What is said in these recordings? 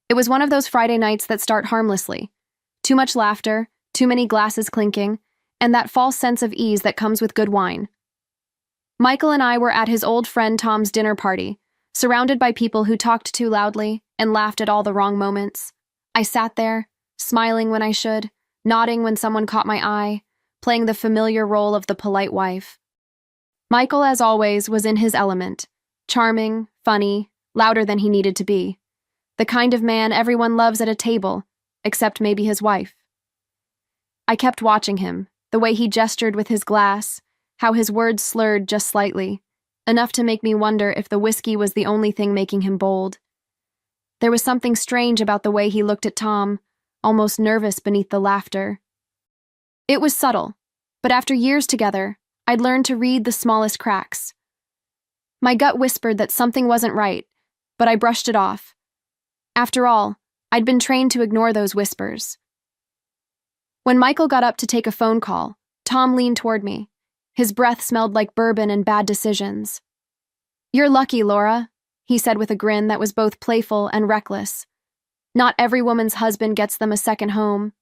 It was one of those Friday nights that start harmlessly. Too much laughter, too many glasses clinking, and that false sense of ease that comes with good wine. Michael and I were at his old friend Tom's dinner party, surrounded by people who talked too loudly and laughed at all the wrong moments. I sat there, smiling when I should, nodding when someone caught my eye, playing the familiar role of the polite wife. Michael, as always, was in his element, charming, funny, louder than he needed to be. The kind of man everyone loves at a table, except maybe his wife. I kept watching him, the way he gestured with his glass, how his words slurred just slightly, enough to make me wonder if the whiskey was the only thing making him bold. There was something strange about the way he looked at Tom, almost nervous beneath the laughter. It was subtle, but after years together, I'd learned to read the smallest cracks. My gut whispered that something wasn't right, but I brushed it off. After all, I'd been trained to ignore those whispers. When Michael got up to take a phone call, Tom leaned toward me. His breath smelled like bourbon and bad decisions. "You're lucky, Laura," he said with a grin that was both playful and reckless. "Not every woman's husband gets them a second home."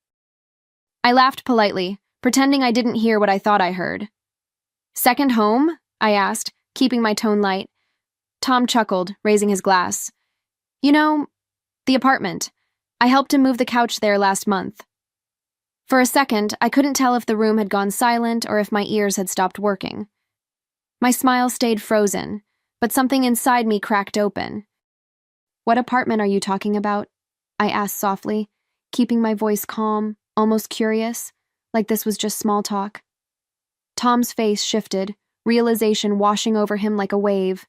I laughed politely, pretending I didn't hear what I thought I heard. "Second home?" I asked, keeping my tone light. Tom chuckled, raising his glass. "You know, the apartment. I helped him move the couch there last month." For a second, I couldn't tell if the room had gone silent or if my ears had stopped working. My smile stayed frozen, but something inside me cracked open. "What apartment are you talking about?" I asked softly, keeping my voice calm, almost curious, like this was just small talk. Tom's face shifted, realization washing over him like a wave.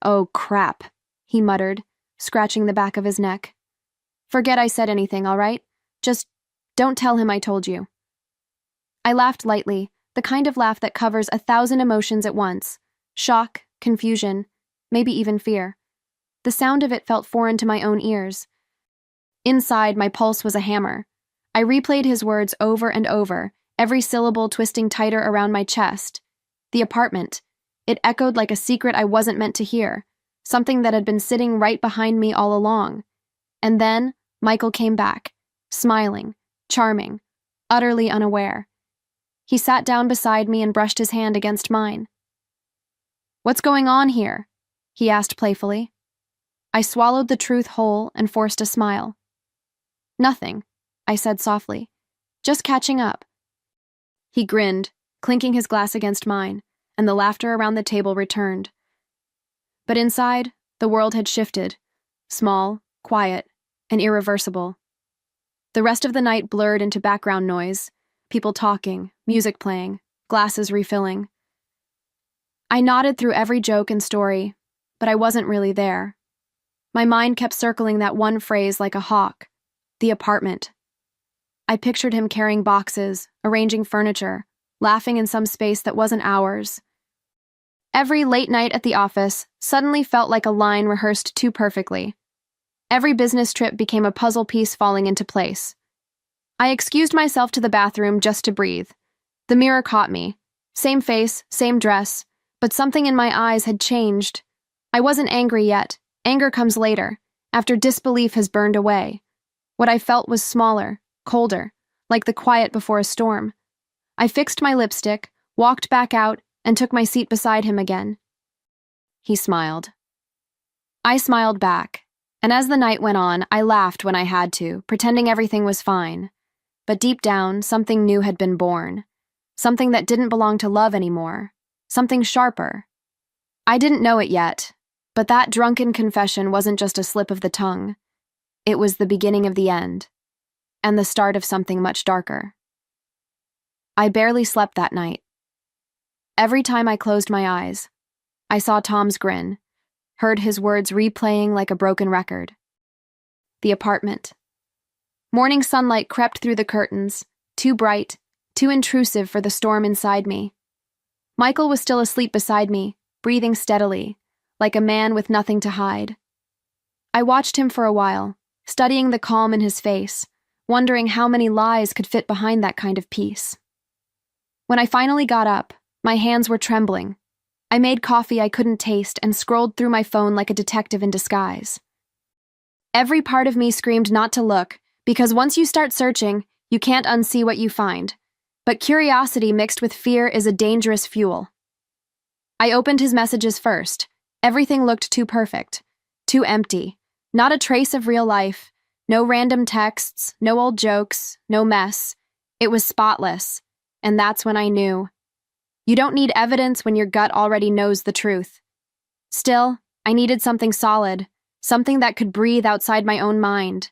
"Oh, crap," he muttered, scratching the back of his neck. "Forget I said anything, all right? Just don't tell him I told you." I laughed lightly, the kind of laugh that covers 1,000 emotions at once. Shock, confusion, maybe even fear. The sound of it felt foreign to my own ears. Inside, my pulse was a hammer. I replayed his words over and over, every syllable twisting tighter around my chest. The apartment. It echoed like a secret I wasn't meant to hear, something that had been sitting right behind me all along. And then, Michael came back, smiling, charming, utterly unaware. He sat down beside me and brushed his hand against mine. "What's going on here?" he asked playfully. I swallowed the truth whole and forced a smile. "Nothing," I said softly. "Just catching up." He grinned, clinking his glass against mine, and the laughter around the table returned. But inside, the world had shifted, small, quiet, and irreversible. The rest of the night blurred into background noise, people talking, music playing, glasses refilling. I nodded through every joke and story, but I wasn't really there. My mind kept circling that one phrase like a hawk, the apartment. I pictured him carrying boxes, arranging furniture, laughing in some space that wasn't ours. Every late night at the office suddenly felt like a line rehearsed too perfectly. Every business trip became a puzzle piece falling into place. I excused myself to the bathroom just to breathe. The mirror caught me. Same face, same dress, but something in my eyes had changed. I wasn't angry yet. Anger comes later, after disbelief has burned away. What I felt was smaller, colder, like the quiet before a storm. I fixed my lipstick, walked back out, and took my seat beside him again. He smiled. I smiled back. And as the night went on, I laughed when I had to, pretending everything was fine. But deep down, something new had been born. Something that didn't belong to love anymore. Something sharper. I didn't know it yet, but that drunken confession wasn't just a slip of the tongue. It was the beginning of the end, and the start of something much darker. I barely slept that night. Every time I closed my eyes, I saw Tom's grin, heard his words replaying like a broken record. The apartment. Morning sunlight crept through the curtains, too bright, too intrusive for the storm inside me. Michael was still asleep beside me, breathing steadily, like a man with nothing to hide. I watched him for a while, studying the calm in his face, wondering how many lies could fit behind that kind of peace. When I finally got up, my hands were trembling. I made coffee I couldn't taste and scrolled through my phone like a detective in disguise. Every part of me screamed not to look, because once you start searching, you can't unsee what you find. But curiosity mixed with fear is a dangerous fuel. I opened his messages first. Everything looked too perfect, too empty. Not a trace of real life, no random texts, no old jokes, no mess. It was spotless, and that's when I knew. You don't need evidence when your gut already knows the truth. Still, I needed something solid, something that could breathe outside my own mind.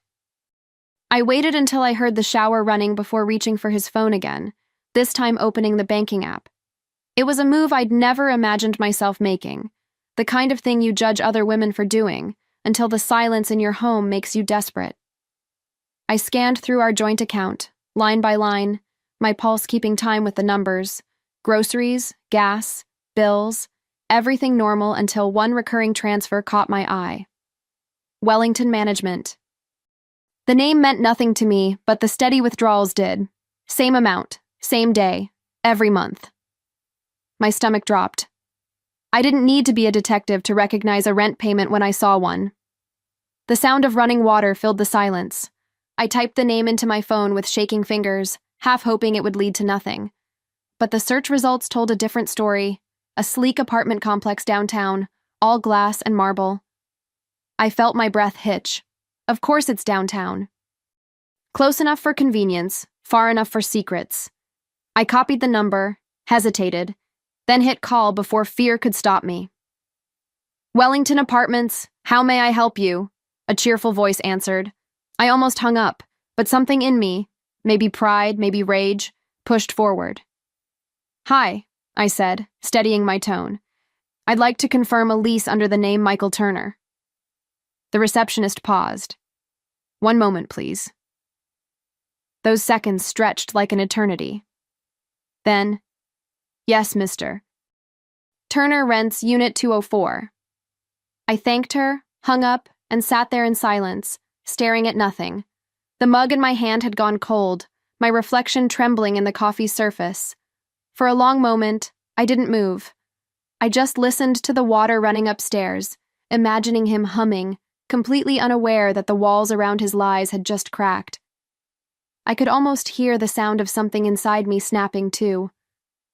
I waited until I heard the shower running before reaching for his phone again, this time opening the banking app. It was a move I'd never imagined myself making, the kind of thing you judge other women for doing, until the silence in your home makes you desperate. I scanned through our joint account, line by line, my pulse keeping time with the numbers, groceries, gas, bills, everything normal until one recurring transfer caught my eye. Wellington Management. The name meant nothing to me, but the steady withdrawals did. Same amount, same day, every month. My stomach dropped. I didn't need to be a detective to recognize a rent payment when I saw one. The sound of running water filled the silence. I typed the name into my phone with shaking fingers, half hoping it would lead to nothing. But the search results told a different story. A sleek apartment complex downtown, all glass and marble. I felt my breath hitch. Of course it's downtown. Close enough for convenience, far enough for secrets. I copied the number, hesitated, then hit call before fear could stop me. Wellington Apartments, how may I help you? A cheerful voice answered. I almost hung up, but something in me, maybe pride, maybe rage, pushed forward. Hi, I said, steadying my tone. I'd like to confirm a lease under the name Michael Turner. The receptionist paused. One moment, please. Those seconds stretched like an eternity. Then, yes, Mr. Turner rents Unit 204. I thanked her, hung up, and sat there in silence, staring at nothing. The mug in my hand had gone cold, my reflection trembling in the coffee's surface. For a long moment, I didn't move. I just listened to the water running upstairs, imagining him humming, completely unaware that the walls around his lies had just cracked. I could almost hear the sound of something inside me snapping too.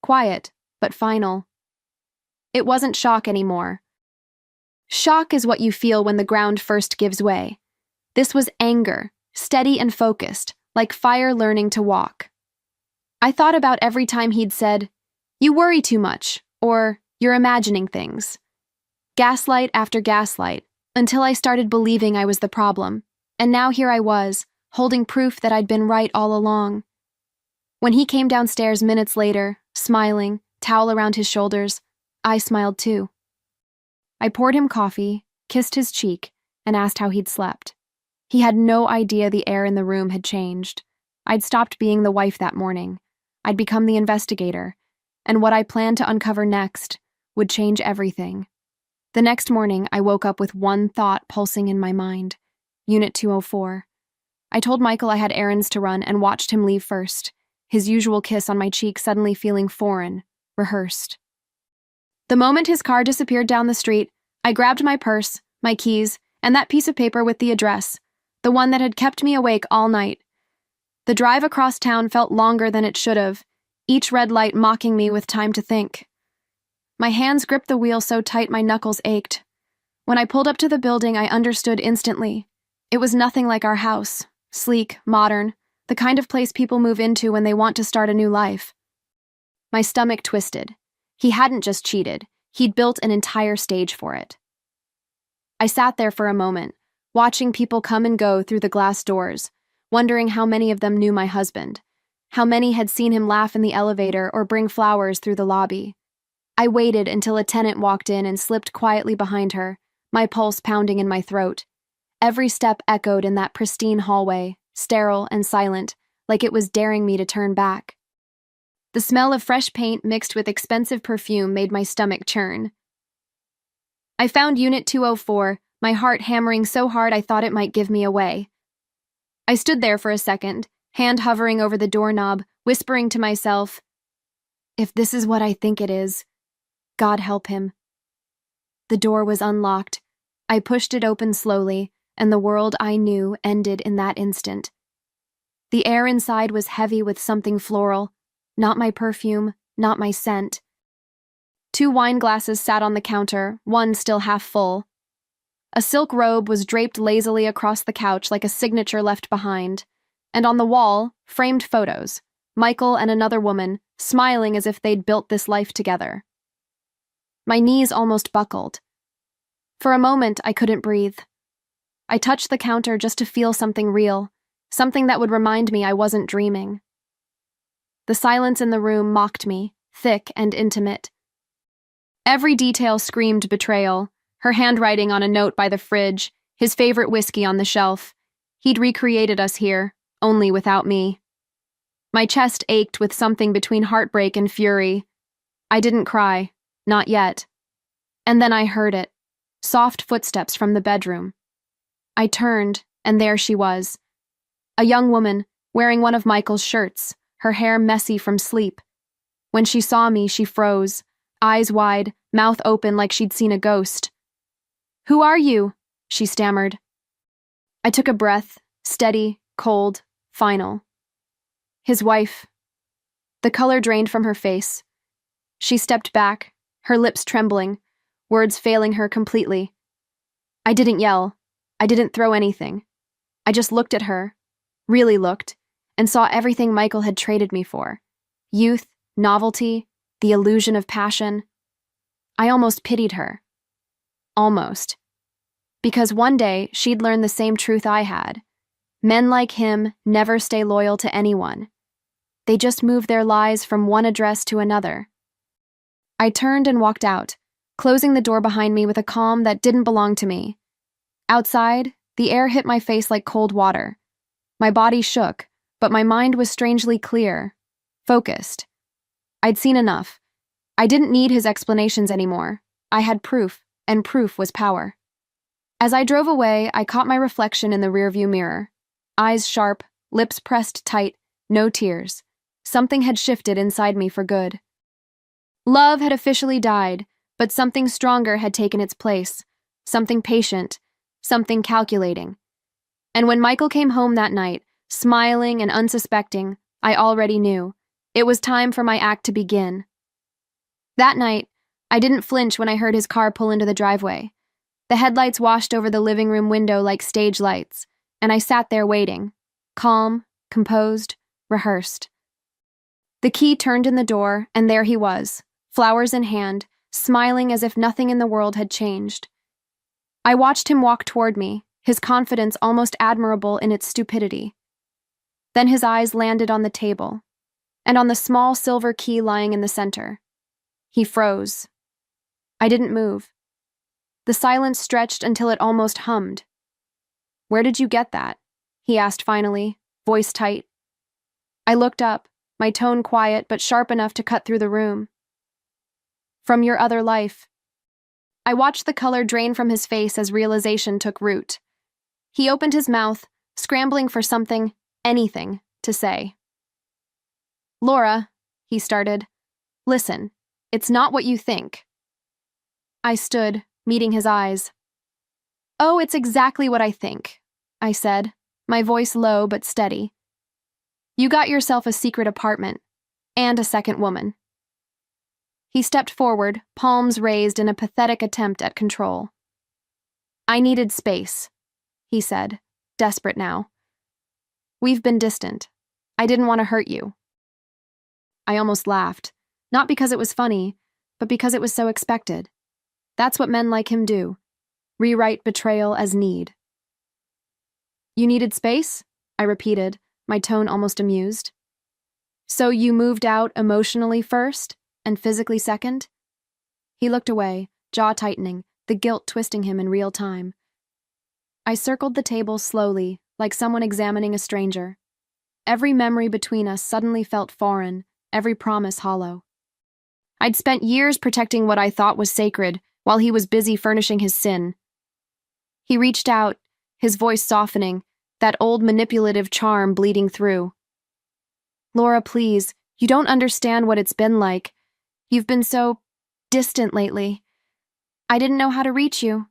Quiet, but final. It wasn't shock anymore. Shock is what you feel when the ground first gives way. This was anger, steady and focused, like fire learning to walk. I thought about every time he'd said, "You worry too much," or "You're imagining things." Gaslight after gaslight, until I started believing I was the problem. And now here I was, holding proof that I'd been right all along. When he came downstairs minutes later, smiling, towel around his shoulders, I smiled too. I poured him coffee, kissed his cheek, and asked how he'd slept. He had no idea the air in the room had changed. I'd stopped being the wife that morning. I'd become the investigator, and what I planned to uncover next would change everything. The next morning, I woke up with one thought pulsing in my mind: Unit 204. I told Michael I had errands to run and watched him leave first, his usual kiss on my cheek suddenly feeling foreign, rehearsed. The moment his car disappeared down the street, I grabbed my purse, my keys, and that piece of paper with the address, the one that had kept me awake all night. The drive across town felt longer than it should have, each red light mocking me with time to think. My hands gripped the wheel so tight my knuckles ached. When I pulled up to the building, I understood instantly. It was nothing like our house, sleek, modern, the kind of place people move into when they want to start a new life. My stomach twisted. He hadn't just cheated, he'd built an entire stage for it. I sat there for a moment, watching people come and go through the glass doors, wondering how many of them knew my husband, how many had seen him laugh in the elevator or bring flowers through the lobby. I waited until a tenant walked in and slipped quietly behind her, my pulse pounding in my throat. Every step echoed in that pristine hallway, sterile and silent, like it was daring me to turn back. The smell of fresh paint mixed with expensive perfume made my stomach churn. I found Unit 204, my heart hammering so hard I thought it might give me away. I stood there for a second, hand hovering over the doorknob, whispering to myself, "If this is what I think it is, God help him." The door was unlocked. I pushed it open slowly, and the world I knew ended in that instant. The air inside was heavy with something floral, not my perfume, not my scent. 2 wine glasses sat on the counter, one still half full. A silk robe was draped lazily across the couch like a signature left behind, and on the wall, framed photos, Michael and another woman, smiling as if they'd built this life together. My knees almost buckled. For a moment, I couldn't breathe. I touched the counter just to feel something real, something that would remind me I wasn't dreaming. The silence in the room mocked me, thick and intimate. Every detail screamed betrayal, her handwriting on a note by the fridge, his favorite whiskey on the shelf. He'd recreated us here, only without me. My chest ached with something between heartbreak and fury. I didn't cry, not yet. And then I heard it, soft footsteps from the bedroom. I turned, and there she was. A young woman, wearing one of Michael's shirts, her hair messy from sleep. When she saw me, she froze, eyes wide, mouth open like she'd seen a ghost. "Who are you?" she stammered. I took a breath, steady, cold, final. His wife. The color drained from her face. She stepped back, her lips trembling, words failing her completely. I didn't yell. I didn't throw anything. I just looked at her, really looked, and saw everything Michael had traded me for. Youth, novelty, the illusion of passion. I almost pitied her. Almost. Because one day she'd learn the same truth I had. Men like him never stay loyal to anyone. They just move their lives from one address to another. I turned and walked out, closing the door behind me with a calm that didn't belong to me. Outside, the air hit my face like cold water. My body shook, but my mind was strangely clear, focused. I'd seen enough. I didn't need his explanations anymore. I had proof, and proof was power. As I drove away, I caught my reflection in the rearview mirror. Eyes sharp, lips pressed tight, no tears. Something had shifted inside me for good. Love had officially died, but something stronger had taken its place. Something patient, something calculating. And when Michael came home that night, smiling and unsuspecting, I already knew. It was time for my act to begin. That night, I didn't flinch when I heard his car pull into the driveway. The headlights washed over the living room window like stage lights, and I sat there waiting, calm, composed, rehearsed. The key turned in the door, and there he was, flowers in hand, smiling as if nothing in the world had changed. I watched him walk toward me, his confidence almost admirable in its stupidity. Then his eyes landed on the table, and on the small silver key lying in the center. He froze. I didn't move. The silence stretched until it almost hummed. "Where did you get that?" he asked finally, voice tight. I looked up, my tone quiet but sharp enough to cut through the room. "From your other life." I watched the color drain from his face as realization took root. He opened his mouth, scrambling for something, anything, to say. "Laura," he started, "listen, it's not what you think." I stood, meeting his eyes. "Oh, it's exactly what I think," I said, my voice low but steady. "You got yourself a secret apartment, and a second woman." He stepped forward, palms raised in a pathetic attempt at control. "I needed space," he said, desperate now. "We've been distant. I didn't want to hurt you." I almost laughed, not because it was funny, but because it was so expected. That's what men like him do. Rewrite betrayal as need. "You needed space?" I repeated, my tone almost amused. "So you moved out emotionally first, and physically second?" He looked away, jaw tightening, the guilt twisting him in real time. I circled the table slowly, like someone examining a stranger. Every memory between us suddenly felt foreign, every promise hollow. I'd spent years protecting what I thought was sacred, while he was busy furnishing his sin. He reached out, his voice softening, that old manipulative charm bleeding through. "Laura, please, you don't understand what it's been like. You've been so distant lately. I didn't know how to reach you."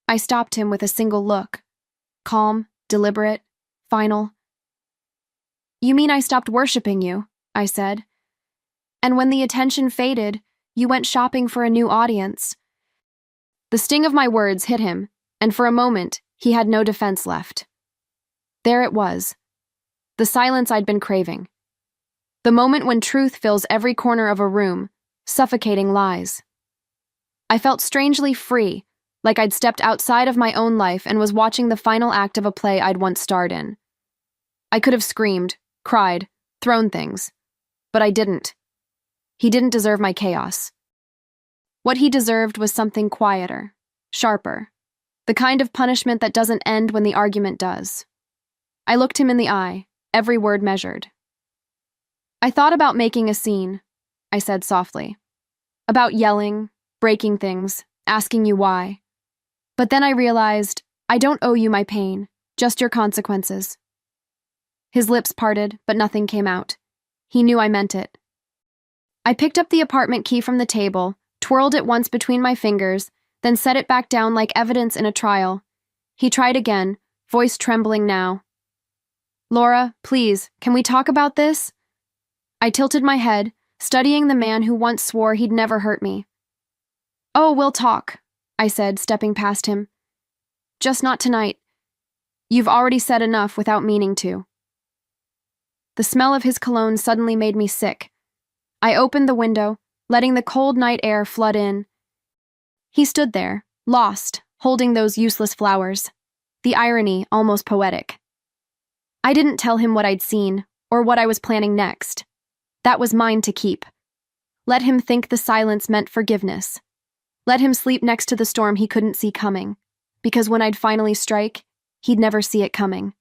I stopped him with a single look. Calm, deliberate, final. You mean I stopped worshipping you, I said. And when the attention faded, you went shopping for a new audience. The sting of my words hit him, and for a moment, he had no defense left. There it was. The silence I'd been craving. The moment when truth fills every corner of a room, suffocating lies. I felt strangely free, like I'd stepped outside of my own life and was watching the final act of a play I'd once starred in. I could have screamed, cried, thrown things, but I didn't. He didn't deserve my chaos. What he deserved was something quieter, sharper, the kind of punishment that doesn't end when the argument does. I looked him in the eye, every word measured. I thought about making a scene, I said softly. About yelling, breaking things, asking you why. But then I realized, I don't owe you my pain, just your consequences. His lips parted, but nothing came out. He knew I meant it. I picked up the apartment key from the table, twirled it once between my fingers, then set it back down like evidence in a trial. He tried again, voice trembling now. Laura, please, can we talk about this? I tilted my head, studying the man who once swore he'd never hurt me. Oh, we'll talk, I said, stepping past him. Just not tonight. You've already said enough without meaning to. The smell of his cologne suddenly made me sick. I opened the window, letting the cold night air flood in. He stood there, lost, holding those useless flowers. The irony almost poetic. I didn't tell him what I'd seen, or what I was planning next. That was mine to keep. Let him think the silence meant forgiveness. Let him sleep next to the storm he couldn't see coming, because when I'd finally strike, he'd never see it coming.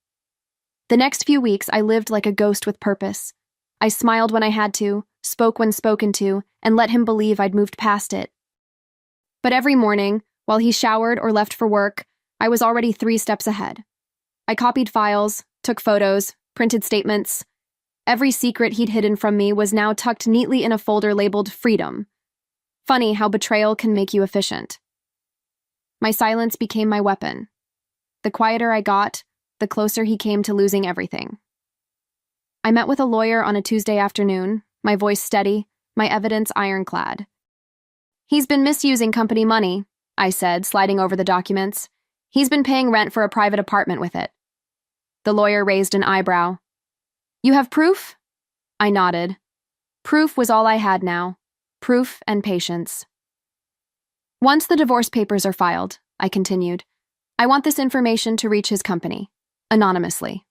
The next few weeks I lived like a ghost with purpose. I smiled when I had to, spoke when spoken to, and let him believe I'd moved past it. But every morning, while he showered or left for work, I was already 3 steps ahead. I copied files, took photos, printed statements. Every secret he'd hidden from me was now tucked neatly in a folder labeled Freedom. Funny how betrayal can make you efficient. My silence became my weapon. The quieter I got, the closer he came to losing everything. I met with a lawyer on a Tuesday afternoon, my voice steady, my evidence ironclad. He's been misusing company money, I said, sliding over the documents. He's been paying rent for a private apartment with it. The lawyer raised an eyebrow. You have proof? I nodded. Proof was all I had now. Proof and patience. Once the divorce papers are filed, I continued, I want this information to reach his company, anonymously.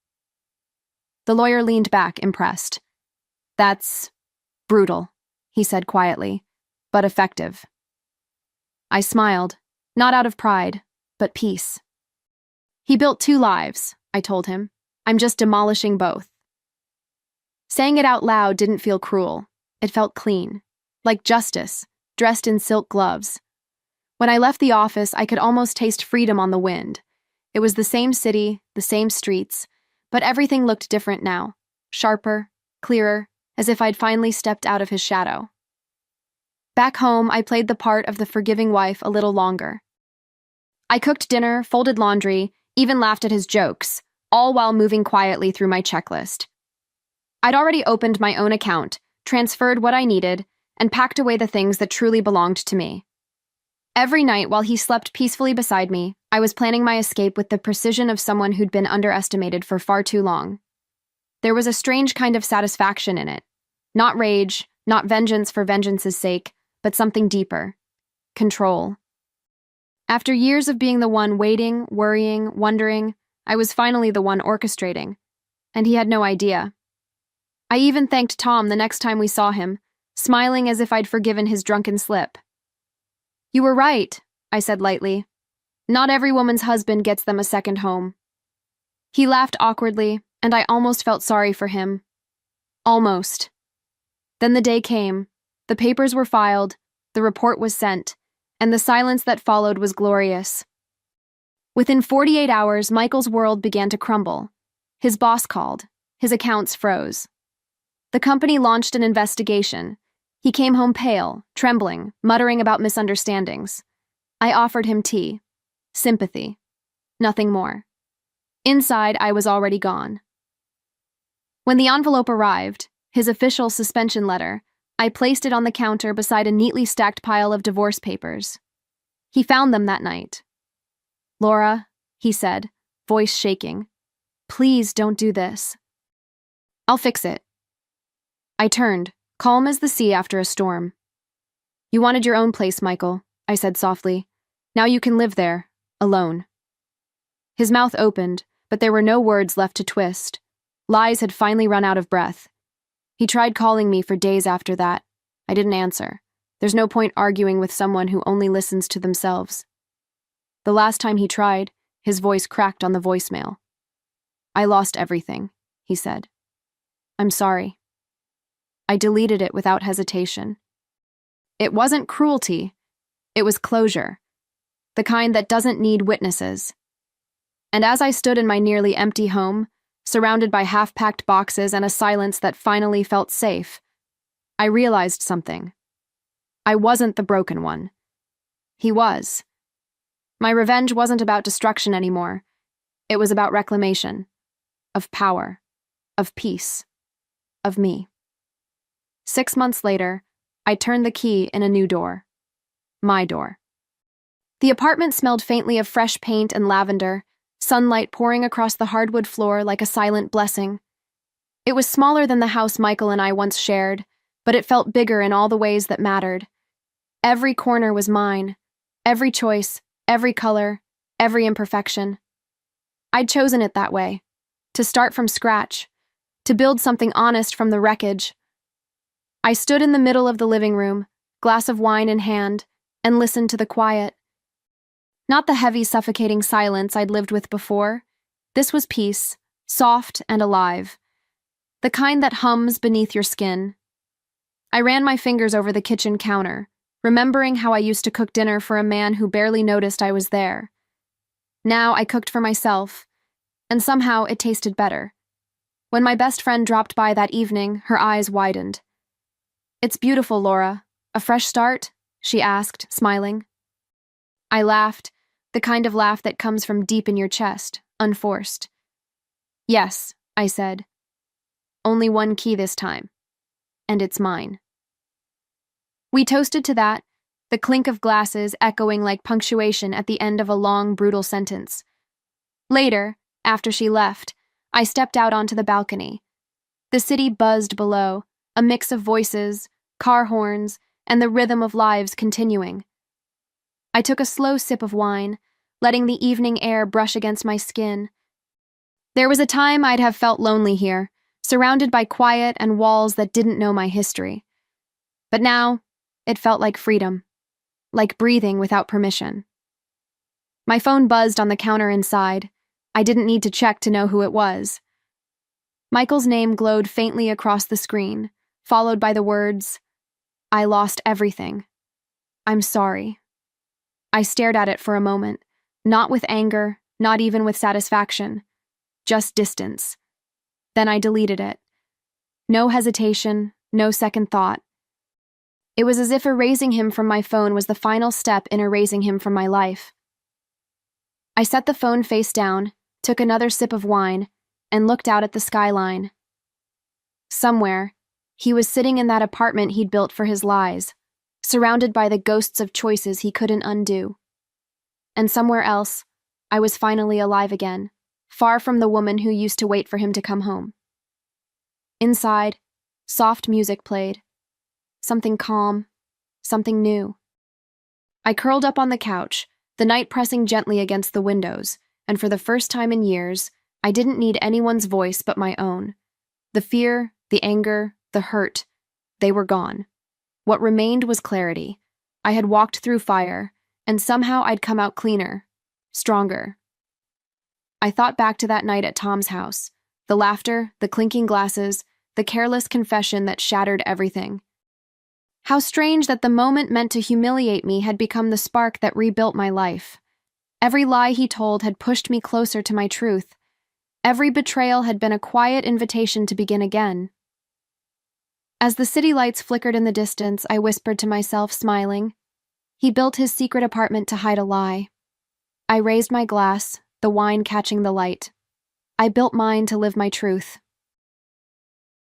The lawyer leaned back, impressed. That's brutal, he said quietly, but effective. I smiled, not out of pride, but peace. He built 2 lives, I told him. I'm just demolishing both. Saying it out loud didn't feel cruel. It felt clean, like justice, dressed in silk gloves. When I left the office, I could almost taste freedom on the wind. It was the same city, the same streets, but everything looked different now, sharper, clearer, as if I'd finally stepped out of his shadow. Back home, I played the part of the forgiving wife a little longer. I cooked dinner, folded laundry, even laughed at his jokes, all while moving quietly through my checklist. I'd already opened my own account, transferred what I needed, and packed away the things that truly belonged to me. Every night while he slept peacefully beside me, I was planning my escape with the precision of someone who'd been underestimated for far too long. There was a strange kind of satisfaction in it. Not rage, not vengeance for vengeance's sake, but something deeper. Control. After years of being the one waiting, worrying, wondering, I was finally the one orchestrating. And he had no idea. I even thanked Tom the next time we saw him, smiling as if I'd forgiven his drunken slip. You were right, I said lightly. Not every woman's husband gets them a second home. He laughed awkwardly, and I almost felt sorry for him. Almost. Then the day came. The papers were filed, the report was sent, and the silence that followed was glorious. Within 48 hours, Michael's world began to crumble. His boss called. His accounts froze. The company launched an investigation. He came home pale, trembling, muttering about misunderstandings. I offered him tea. Sympathy. Nothing more. Inside, I was already gone. When the envelope arrived, his official suspension letter, I placed it on the counter beside a neatly stacked pile of divorce papers. He found them that night. "Laura," he said, voice shaking, "please don't do this." "I'll fix it." I turned, calm as the sea after a storm. "You wanted your own place, Michael," I said softly. "Now you can live there, alone." His mouth opened, but there were no words left to twist. Lies had finally run out of breath. He tried calling me for days after that. I didn't answer. There's no point arguing with someone who only listens to themselves. The last time he tried, his voice cracked on the voicemail. "I lost everything," he said. "I'm sorry." I deleted it without hesitation. It wasn't cruelty. It was closure. The kind that doesn't need witnesses. And as I stood in my nearly empty home, surrounded by half-packed boxes and a silence that finally felt safe, I realized something. I wasn't the broken one. He was. My revenge wasn't about destruction anymore. It was about reclamation. Of power. Of peace. Of me. 6 months later, I turned the key in a new door. My door. The apartment smelled faintly of fresh paint and lavender, sunlight pouring across the hardwood floor like a silent blessing. It was smaller than the house Michael and I once shared, but it felt bigger in all the ways that mattered. Every corner was mine. Every choice, every color, every imperfection. I'd chosen it that way. To start from scratch. To build something honest from the wreckage. I stood in the middle of the living room, glass of wine in hand, and listened to the quiet. Not the heavy, suffocating silence I'd lived with before. This was peace, soft and alive. The kind that hums beneath your skin. I ran my fingers over the kitchen counter, remembering how I used to cook dinner for a man who barely noticed I was there. Now I cooked for myself, and somehow it tasted better. When my best friend dropped by that evening, her eyes widened. "It's beautiful, Laura. A fresh start?" she asked, smiling. I laughed, the kind of laugh that comes from deep in your chest, unforced. "Yes," I said. "Only one key this time. And it's mine." We toasted to that, the clink of glasses echoing like punctuation at the end of a long, brutal sentence. Later, after she left, I stepped out onto the balcony. The city buzzed below, a mix of voices, car horns, and the rhythm of lives continuing. I took a slow sip of wine, letting the evening air brush against my skin. There was a time I'd have felt lonely here, surrounded by quiet and walls that didn't know my history. But now, it felt like freedom, like breathing without permission. My phone buzzed on the counter inside. I didn't need to check to know who it was. Michael's name glowed faintly across the screen, followed by the words, "I lost everything. I'm sorry." I stared at it for a moment, not with anger, not even with satisfaction, just distance. Then I deleted it. No hesitation, no second thought. It was as if erasing him from my phone was the final step in erasing him from my life. I set the phone face down, took another sip of wine, and looked out at the skyline. Somewhere, he was sitting in that apartment he'd built for his lies, surrounded by the ghosts of choices he couldn't undo. And somewhere else, I was finally alive again, far from the woman who used to wait for him to come home. Inside, soft music played. Something calm, something new. I curled up on the couch, the night pressing gently against the windows, and for the first time in years, I didn't need anyone's voice but my own. The fear, the anger, the hurt, they were gone. What remained was clarity. I had walked through fire, and somehow I'd come out cleaner, stronger. I thought back to that night at Tom's house, the laughter, the clinking glasses, the careless confession that shattered everything. How strange that the moment meant to humiliate me had become the spark that rebuilt my life. Every lie he told had pushed me closer to my truth. Every betrayal had been a quiet invitation to begin again. As the city lights flickered in the distance, I whispered to myself, smiling. He built his secret apartment to hide a lie. I raised my glass, the wine catching the light. I built mine to live my truth.